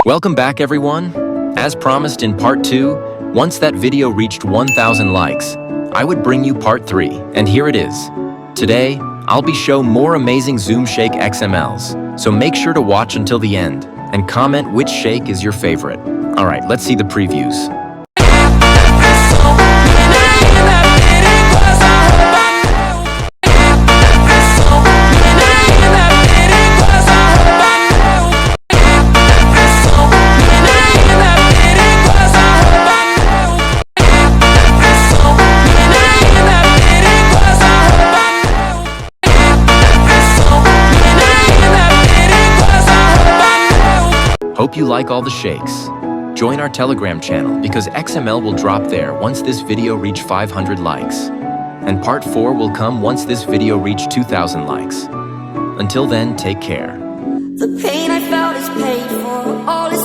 Welcome back, everyone. As promised in part 2, once that video reached 1,000 likes, I would bring you part 3, and here it is. Today, I'll be showing more amazing Zoom Shake XMLs, so make sure to watch until the end, and comment which shake is your favorite. Alright, let's see the previews. Hope you like all the shakes. Join our Telegram channel because XML will drop there once this video reach 500 likes. And part 4 will come once this video reach 2,000 likes. Until then, take care. The pain I felt is paid for, all is